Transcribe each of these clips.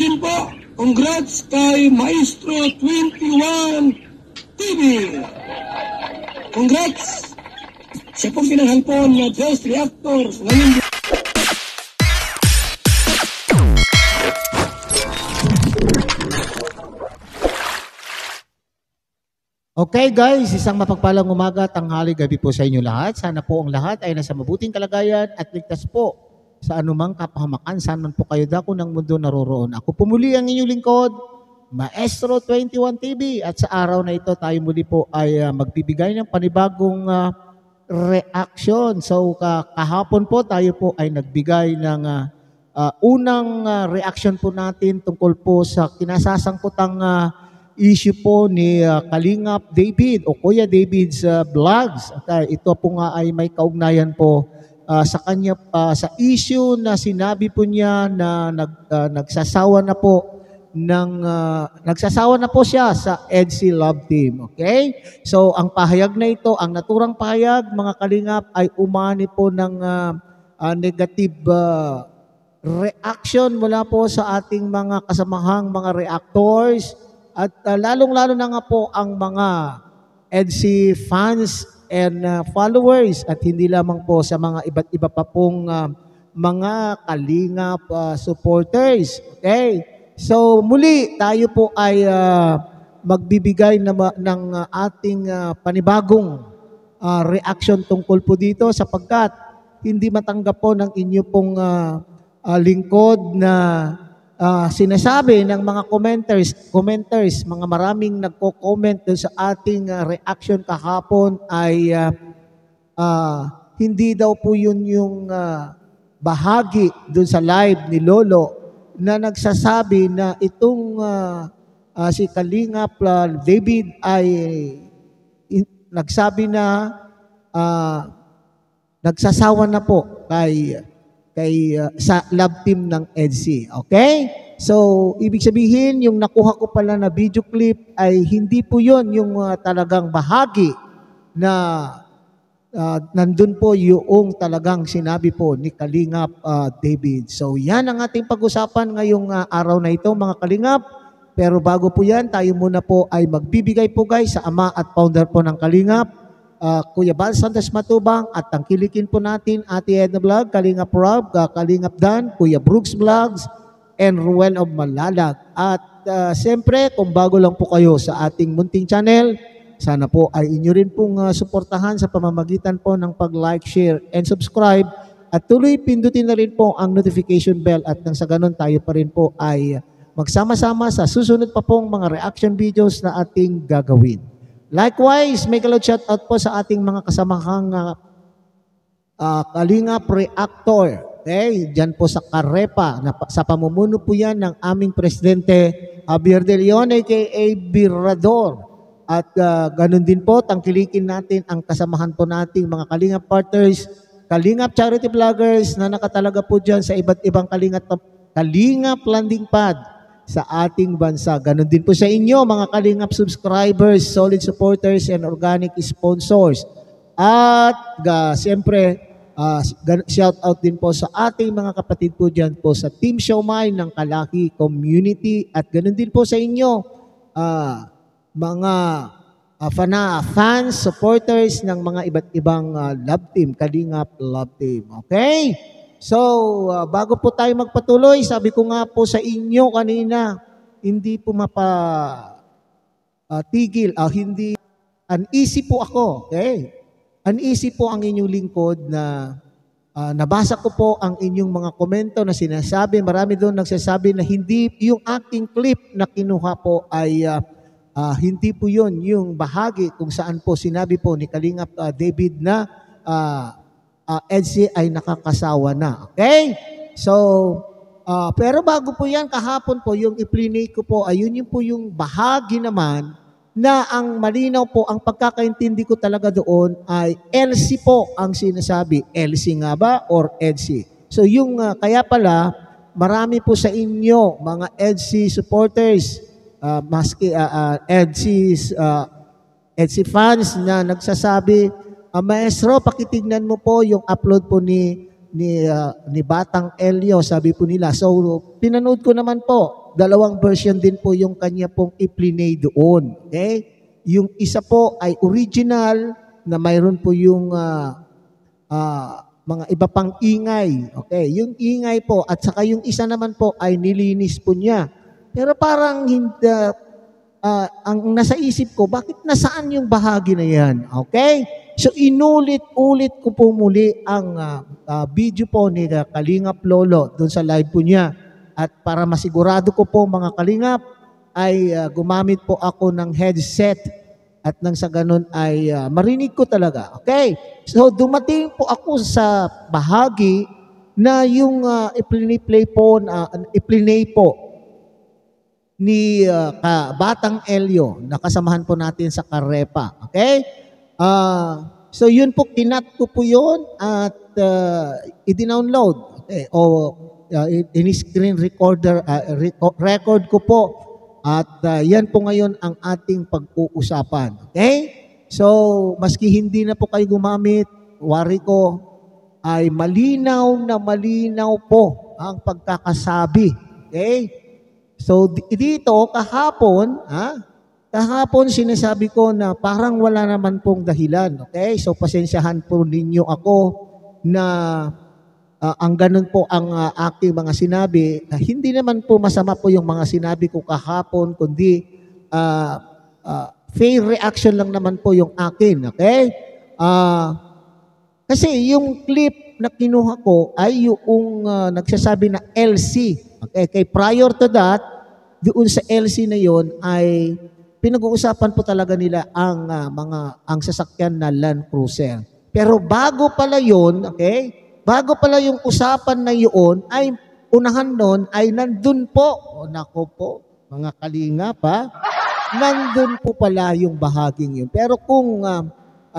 congratulations po. Congrats kay Maestro 21 TV. Congrats. Siya pong pinanghalpon na Best Reactor ngayon. Okay guys, isang mapagpalang umaga, tanghali, gabi po sa inyo lahat. Sana po ang lahat ay nasa mabuting kalagayan at ligtas po sa anumang kapahamakan. Saan man po kayo dako ng mundo naroroon. Ako po muli ang inyong lingkod, Maestro 21 TV. At sa araw na ito tayo muli po ay magbibigay ng panibagong reaction. So kahapon po tayo po ay nagbigay ng unang reaction po natin tungkol po sa kinasasangkutang issue po ni Kalingap David o Kuya David's vlogs. Okay, ito po nga ay may kaugnayan po sa kanya sa issue na sinabi po niya na nagsasawa na po siya sa EDSI Love Team. Okay? So ang pahayag na ito, ang naturang pahayag mga Kalingap ay umani po ng negative reaction mula po sa ating mga kasamahang mga reactors. At lalong-lalo na nga po ang mga EDSI fans and followers at hindi lamang po sa mga iba't iba pa pong mga Kalingap supporters. Okay? So muli tayo po ay magbibigay ng ating panibagong reaction tungkol po dito sapagkat hindi matanggap po ng inyo pong lingkod na sinasabi ng mga commenters, mga maraming nagko-comment sa ating reaction kahapon ay hindi daw po yun yung bahagi dun sa live ni Lolo na nagsasabi na itong si Kalingap David ay nagsabi na nagsasawa na po sa love team ng EDSI. Okay? So, ibig sabihin, yung nakuha ko pala na video clip ay hindi po yun yung talagang bahagi na nandun po yung talagang sinabi po ni Kalingap David. So, yan ang ating pag-usapan ngayong araw na ito, mga Kalingap. Pero bago po yan, tayo muna po ay magbibigay po guys sa ama at founder po ng Kalingap, Kuya Bal Santos Matubang at tangkilikin po natin Ate Edna Vlog, Kalingap Rob, Kalingap Dan, Kuya Brooks Vlogs, and Ruel of Malalag. At siyempre, kung bago lang po kayo sa ating munting channel, sana po ay inyo rin pong suportahan sa pamamagitan po ng pag-like, share, and subscribe. At tuloy pindutin na rin po ang notification bell at nang sa ganun tayo pa rin po ay magsama-sama sa susunod pa pong mga reaction videos na ating gagawin. Likewise, may kalot shoutout po sa ating mga kasamahang Kalingap Reactor. Okay, dyan po sa Karepa, sa pamumuno po yan ng aming Presidente Javier De Leon, aka Birador. At ganun din po, tangkilikin natin ang kasamahan po nating mga Kalingap partners, Kalingap charity vloggers na nakatalaga po dyan sa iba't ibang Kalingap landing pad sa ating bansa. Ganon din po sa inyo, mga Kalingap subscribers, solid supporters, and organic sponsors. At siyempre, shout out din po sa ating mga kapatid po dyan po sa Team Siomai ng Kalaki Community. At ganon din po sa inyo, mga fans, supporters ng mga iba't ibang love team, Kalingap Love Team. Okay? So, bago po tayo magpatuloy, sabi ko nga po sa inyo kanina, hindi po tigil, hindi, uneasy po ako. Okay? Uneasy po ang inyong lingkod na nabasa ko po ang inyong mga komento na sinasabi, marami doon nagsasabi na hindi, yung aking clip na kinuha po ay hindi po yun yung bahagi kung saan po sinabi po ni Kalingap David na EDSI ay nakakasawa na. Okay? So, pero bago po yan, kahapon po, yung i-plinay ko po, ayun yung po yung bahagi naman na ang malinaw po, ang pagkakaintindi ko talaga doon ay EDSI po ang sinasabi. EDSI nga ba or EDSI? So, yung kaya pala, marami po sa inyo, mga EDSI supporters, maski EDSI fans na nagsasabi, Maestro, pakitignan mo po yung upload po ni ni Batang Elio, sabi po nila. So, pinanood ko naman po, dalawang version din po yung kanya pong i-play doon. Okay? Yung isa po ay original, na mayroon po yung mga iba pang ingay. Okay? Yung ingay po, at saka yung isa naman po ay nilinis po niya. Pero parang hindi, ang nasa isip ko, bakit nasaan yung bahagi na yan? Okay? So, inulit-ulit ko po muli ang video po ni Kalingap Lolo doon sa live po niya. At para masigurado ko po mga Kalingap, ay gumamit po ako ng headset at nang sa ganun ay marinig ko talaga. Okay? So, dumating po ako sa bahagi na yung i-play po ni Batang Elio, nakasamahan po natin sa Karepa. Okay? So yun po, kinat ko po yun at i-download. Okay? In-screen recorder, record ko po. At yan po ngayon ang ating pag-uusapan. Okay? So, maski hindi na po kayo gumamit, wari ko, ay malinaw po ang pagkakasabi. Okay? So, dito, kahapon sinasabi ko na parang wala naman pong dahilan. Okay? So, pasensyahan po ninyo ako na ang ganun po ang aking mga sinabi. Hindi naman po masama po yung mga sinabi ko kahapon, kundi fair reaction lang naman po yung akin. Okay? Kasi yung clip na kinuha ko ay yung nagsasabi na LC. Okay? Kay prior to that, doon sa LC na yon ay pinag-uusapan po talaga nila ang sasakyan na Land Cruiser. Pero bago pala yon, okay? Bago pala yung usapan na yon, ay unahan nun ay nandun po. O nako po, mga Kalingap ha, nandun po pala yung bahaging yun. Pero kung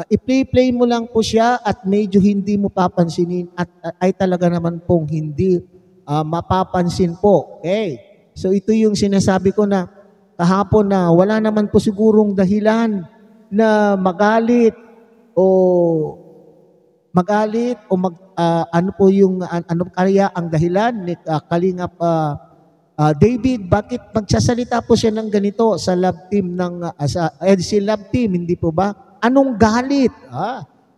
i-play mo lang po siya at medyo hindi mo papansinin at ay talaga naman pong hindi mapapansin po. Okay? So ito yung sinasabi ko na kahapon na wala naman po sigurong dahilan na magalit o ano po yung ano kaya ang dahilan ni Kalingap David, bakit magsasalita po siya ng ganito sa lab team ng sa EDC lab team, hindi po ba? Anong galit?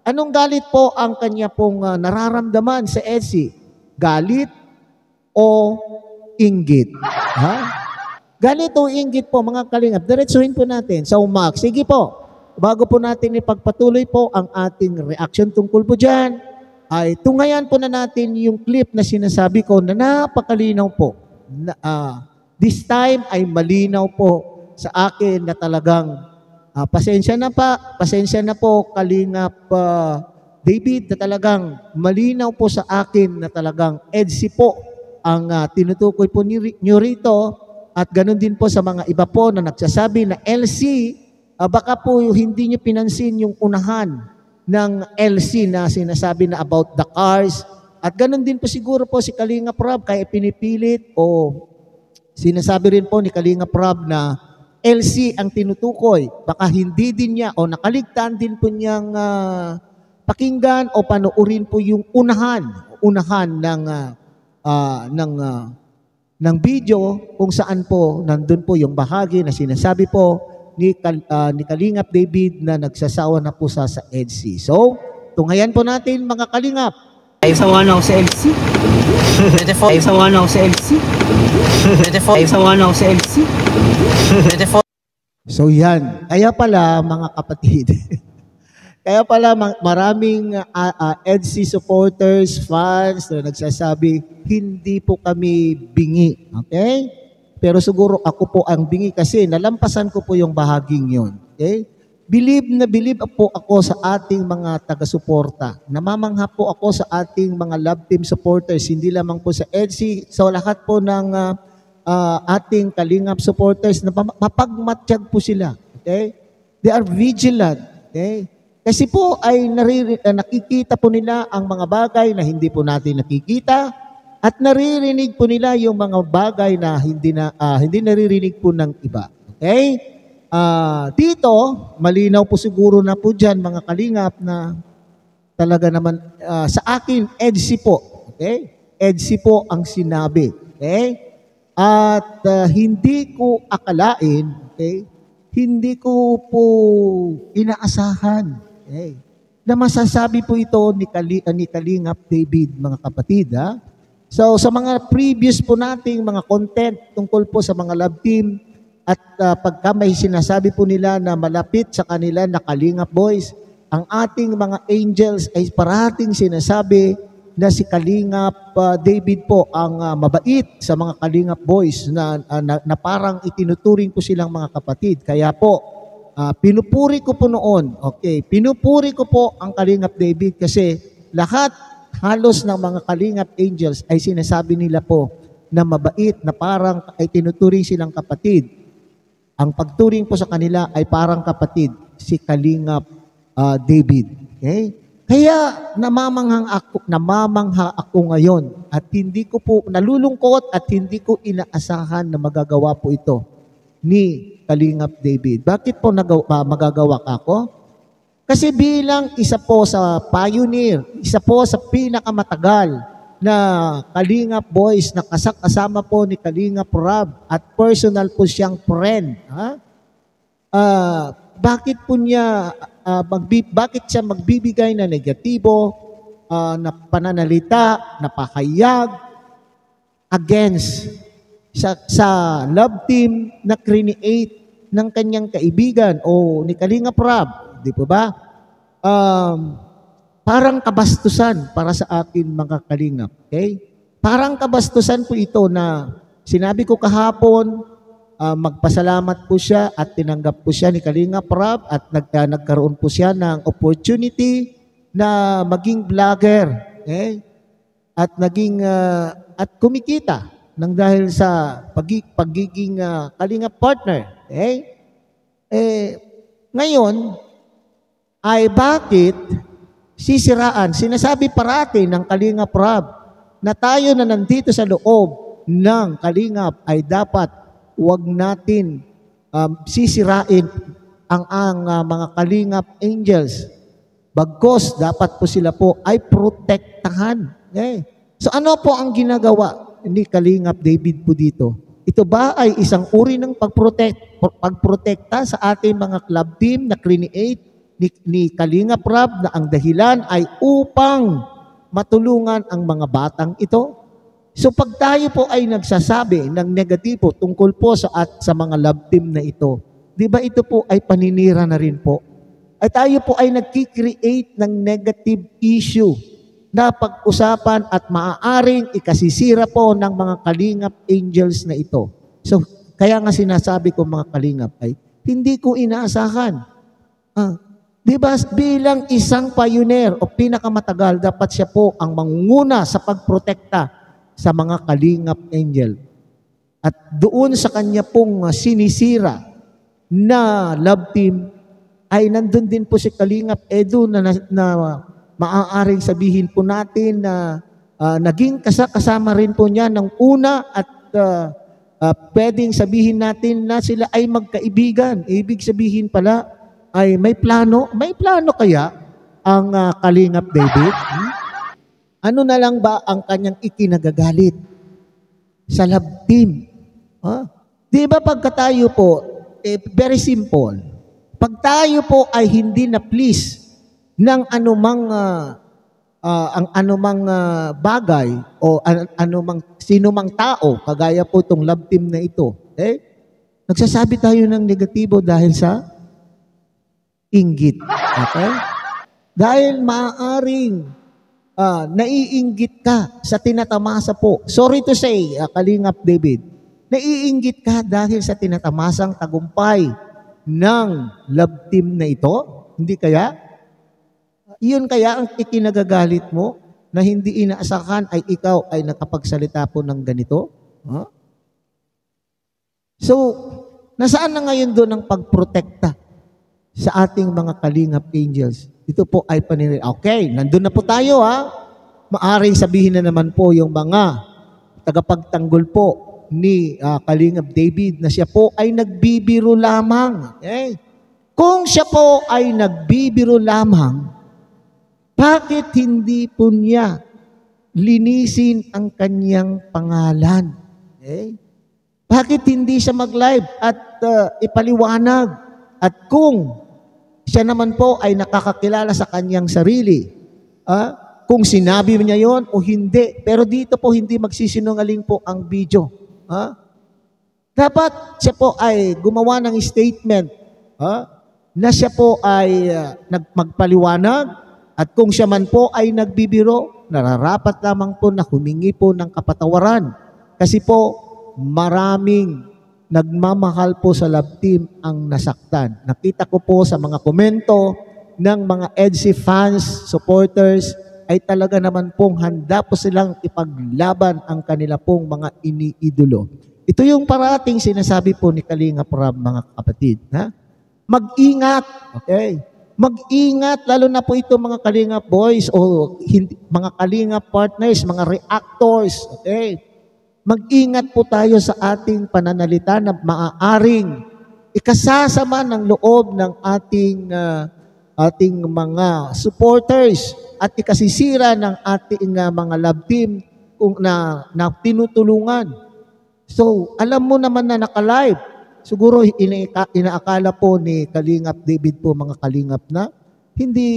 Anong galit po ang kanya pong nararamdaman sa EDC? Galit o inggit? Galit o inggit po mga Kalingap? Diretsuhin po natin. So Max, sige po. Bago po natin ipagpatuloy po ang ating reaction tungkol po dyan, ay tungayan po na natin yung clip na sinasabi ko na napakalinaw po. This time ay malinaw po sa akin na talagang pasensya na po Kalingap David, na talagang malinaw po sa akin na talagang EDC po ang tinutukoy po nyo rito, at ganun din po sa mga iba po na nagsasabi na LC. Baka po hindi nyo pinansin yung unahan ng LC na sinasabi na about the cars. At ganun din po siguro po si Kalingap Rob, kaya pinipilit o sinasabi rin po ni Kalingap Rob na LC ang tinutukoy. Baka hindi din niya o nakaligtaan din po niyang pakinggan o panoorin po yung unahan ng video kung saan po nandun po yung bahagi na sinasabi po ni Kalingap David na nagsasawa na po sa EDC. So, tungayan po natin mga Kalingap. Ay, sawa na ako sa LC. Ay, sawa na ako sa LC. Ay, sawa na ako sa LC. So yan. Kaya pala mga kapatid, kaya pala maraming EDC supporters, fans na nagsasabi, hindi po kami bingi. Okay? Pero siguro ako po ang bingi kasi nalampasan ko po yung bahaging yon. Okay? Believe po ako sa ating mga taga-suporta. Namamangha po ako sa ating mga love team supporters, hindi lamang po sa EDC, sa lahat po ng ating Kalingap supporters na mapagmatsyag po sila. Okay? They are vigilant. Okay? Kasi po ay nakikita po nila ang mga bagay na hindi po natin nakikita. At naririnig po nila yung mga bagay na hindi naririnig po ng iba. Okay? Dito, malinaw po siguro na po dyan mga Kalingap na talaga naman, sa akin, EDSI po. Okay? EDSI po ang sinabi. Okay? At hindi ko akalain, okay? Hindi ko po inaasahan, okay? Na masasabi po ito ni Kalingap David, mga kapatid. Ha? So sa mga previous po nating mga content tungkol po sa mga love team at pagka may sinasabi po nila na malapit sa kanila na Kalingap Boys, ang ating mga angels ay parating sinasabi na si Kalingap David po ang mabait sa mga Kalingap Boys na parang itinuturing ko silang mga kapatid. Kaya po, pinupuri ko po noon, okay, pinupuri ko po ang Kalingap David kasi lahat halos ng mga Kalingap Angels ay sinasabi nila po na mabait, na parang ay tinuturing silang kapatid. Ang pagturing po sa kanila ay parang kapatid, si Kalingap David. Okay? Kaya namamangha ako ngayon at hindi ko po nalulungkot at hindi ko inaasahan na magagawa po ito ni Kalingap David. Bakit po magagawa ako? Kasi bilang isa po sa pioneer, isa po sa pinakamatagal na Kalingap Boys na kasama po ni Kalingap Rob at personal po siyang friend. Ha? Bakit po niya bakit siya magbibigay na negatibo, na pananalita, na pahayag against sa love team na create ng kanyang kaibigan o ni Kalingap Rob, di po ba? Parang kabastusan para sa akin, mga Kalingap. Okay? Parang kabastusan po ito na sinabi ko kahapon, magpasalamat po siya at tinanggap po siya ni Kalingap Rob at nagkaroon po siya ng opportunity na maging vlogger, okay? At naging at kumikita nang dahil sa pagiging Kalingap partner, okay? Ngayon ay bakit sisiraan? Sinasabi parati ng Kalingap Rob na tayo na nandito sa loob ng Kalingap ay dapat huwag natin sisirain ang mga Kalingap Angels. Bagkos, dapat po sila po ay protektahan. Okay? So ano po ang ginagawa ni Kalingap David po dito? Ito ba ay isang uri ng pagprotekta sa ating mga club team na create ni Kalingap Rob na ang dahilan ay upang matulungan ang mga batang ito? So pag tayo po ay nagsasabi ng negatibo tungkol po sa mga love team na ito, di ba ito po ay paninira na rin po? Ay tayo po ay nagki-create ng negative issue na pag-usapan at maaaring ikasisira po ng mga Kalingap Angels na ito. So kaya nga sinasabi ko, mga Kalingap, ay hindi ko inaasahan. Di ba bilang isang pioneer o pinakamatagal, dapat siya po ang mangunguna sa pagprotekta sa mga Kalingap Angel. At doon sa kanya pong sinisira na love team, ay nandun din po si Kalingap Edu na maaaring sabihin po natin na naging kasama rin po niya ng una at pwedeng sabihin natin na sila ay magkaibigan. Ibig sabihin pala ay may plano. May plano kaya ang Kalingap David? Ano na lang ba ang kanyang ikinagagalit sa love team? Di ba pagka tayo po, very simple, pag tayo po ay hindi na please ng anumang bagay o sinumang tao, kagaya po itong love team na ito, nagsasabi tayo ng negatibo dahil sa inggit. Okay? Dahil maaaring naiinggit ka sa tinatamasa po. Sorry to say, Kalingap David, naiinggit ka dahil sa tinatamasang tagumpay ng love team na ito? Hindi kaya? Iyon kaya ang ikinagagalit mo na hindi inaasahan ay ikaw ay nakapagsalita po ng ganito? So, nasaan na ngayon doon ang pagprotekta sa ating mga Kalingap Angels? Ito po ay paninira. Okay, nandun na po tayo Maaring sabihin na naman po yung mga tagapagtanggol po ni Kalingap David na siya po ay nagbibiro lamang. Okay? Kung siya po ay nagbibiro lamang, Bakit hindi po niya linisin ang kanyang pangalan? Okay? Bakit hindi siya mag-live at ipaliwanag? At kung siya naman po ay nakakakilala sa kanyang sarili, kung sinabi niya yon o hindi. Pero dito po hindi magsisinungaling po ang video. Dapat siya po ay gumawa ng statement na siya po ay magpaliwanag at kung siya man po ay nagbibiro, nararapat lamang po na humingi po ng kapatawaran. Kasi po maraming nagmamahal po sa love team ang nasaktan. Nakita ko po sa mga komento ng mga EDSI fans, supporters, ay talaga naman pong handa po silang ipaglaban ang kanila pong mga iniidolo. Ito yung parating sinasabi po ni Kalinga Prab, mga kapatid. Mag-ingat, okay? Mag-ingat, lalo na po ito mga Kalinga boys o mga Kalinga partners, mga reactors, okay? Mag-ingat po tayo sa ating pananalita na maaaring ikasasama ng loob ng ating mga supporters at ikasisira ng ating mga love team kung na tinutulungan. So, alam mo naman na naka-live. Siguro inaakala po ni Kalingap David po mga Kalingap na hindi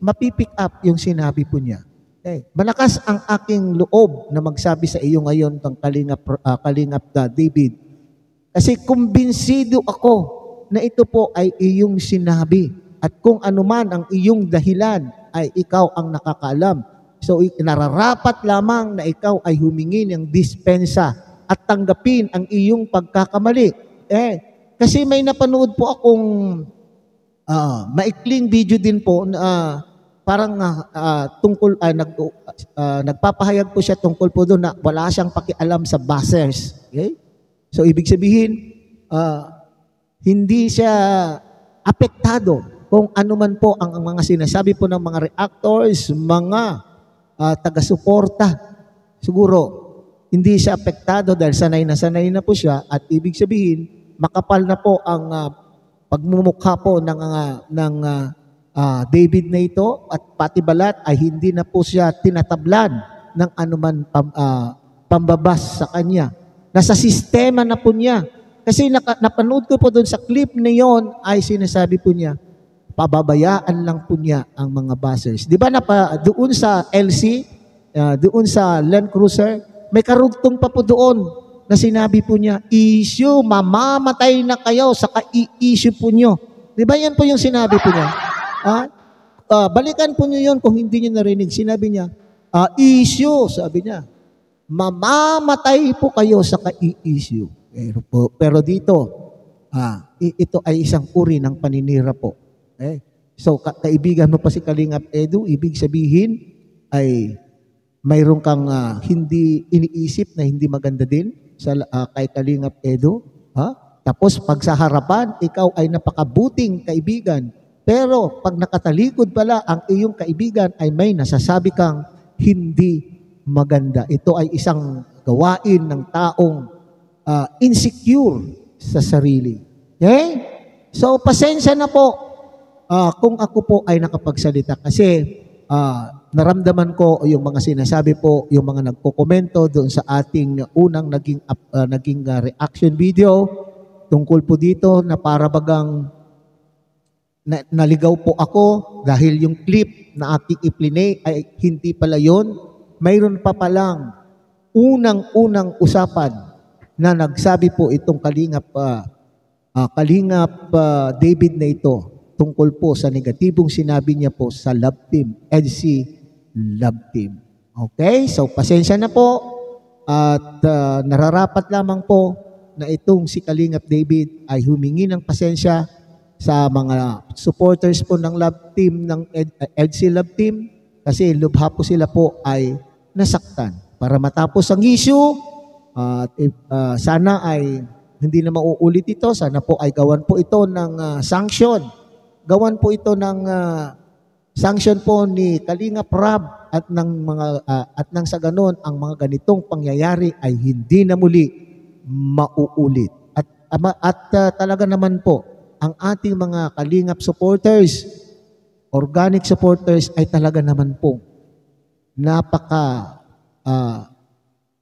mapipick up yung sinabi po niya. Okay. Malakas ang aking loob na magsabi sa iyo ngayon ng Kalingap David. Kasi kumbinsido ako na ito po ay iyong sinabi. At kung anuman ang iyong dahilan ay ikaw ang nakakaalam. So nararapat lamang na ikaw ay humingi ng dispensa at tanggapin ang iyong pagkakamali. Kasi may napanood po akong maikling video din po na parang nagpapahayag po siya tungkol po doon na wala siyang pakialam sa buzzers. Okay? So, ibig sabihin, hindi siya apektado kung ano man po ang mga sinasabi po ng mga reactors, mga taga-suporta. Siguro, hindi siya apektado dahil sanay na po siya at ibig sabihin, makapal na po ang pagmumukha po ng David na ito at pati balat ay hindi na po siya tinatablan ng anuman pambabas sa kanya. Nasa sistema na po niya. Kasi napanood ko po doon sa clip na yon ay sinasabi po niya, pababayaan lang po niya ang mga buzzers. Di ba doon sa LC, doon sa Land Cruiser, may karugtong pa po doon na sinabi po niya, issue, mamamatay na kayo sa i-issue po nyo. Di ba yan po yung sinabi po niya? Balikan po niyo yun kung hindi niyo narinig. Sinabi niya, issue, sabi niya. Mamamatay po kayo sa ka-i-issue. Pero dito, ito ay isang uri ng paninira po. So, kaibigan mo pa si Kalingap Edu, ibig sabihin ay mayroon kang hindi iniisip na hindi maganda din kay Kalingap Edu. Tapos, pag sa harapan, ikaw ay napakabuting kaibigan. Pero pag nakatalikod pala ang iyong kaibigan ay may nasasabi kang hindi maganda. Ito ay isang gawain ng taong insecure sa sarili. Okay? So, pasensya na po kung ako po ay nakapagsalita kasi naramdaman ko yung mga sinasabi po, yung mga nagko-komento doon sa ating unang naging reaction video tungkol po dito na para bagang naligaw po ako dahil yung clip na aking i-play ay hindi pala yon. Mayroon pa palang unang-unang usapan na nagsabi po itong Kalingap David na ito tungkol po sa negatibong sinabi niya po sa love team, EDSI love team. Okay? So, pasensya na po at nararapat lamang po na itong si Kalingap David ay humingi ng pasensya sa mga supporters po ng love team, ng EDSI love team, kasi lubha po sila po ay nasaktan. Para matapos ang issue, sana ay hindi na mauulit ito, sana po ay gawan po ito ng sanction. Gawan po ito ng sanction po ni Kalinga Prab at nang sa ganon ang mga ganitong pangyayari ay hindi na muli mauulit. At talaga naman po ang ating mga Kalingap supporters organic supporters ay talaga naman po napaka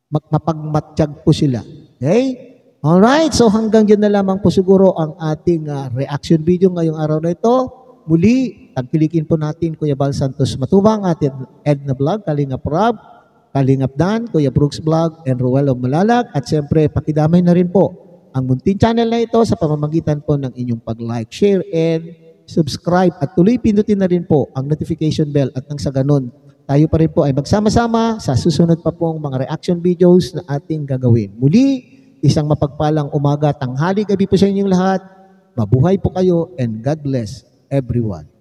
mapagmatsyag po sila. Okay? Alright, so hanggang dyan na lamang po siguro ang ating reaction video ngayong araw na ito. Muli, tagpilikin po natin Kuya Bal Santos Matubang, ating Edna Vlog, Kalingap Rob, Kalingap Dan, Kuya Brooks Vlog, and Ruel of Malalag. At siyempre, pakidamay na rin po ang Muntin Channel na ito sa pamamagitan po ng inyong pag-like, share, and subscribe. At tuloy pindutin na rin po ang notification bell at nang sa ganun, tayo pa rin po ay magsama-sama sa susunod pa pong mga reaction videos na ating gagawin. Muli, isang mapagpalang umaga, tanghali, gabi po sa inyong lahat. Mabuhay po kayo and God bless everyone.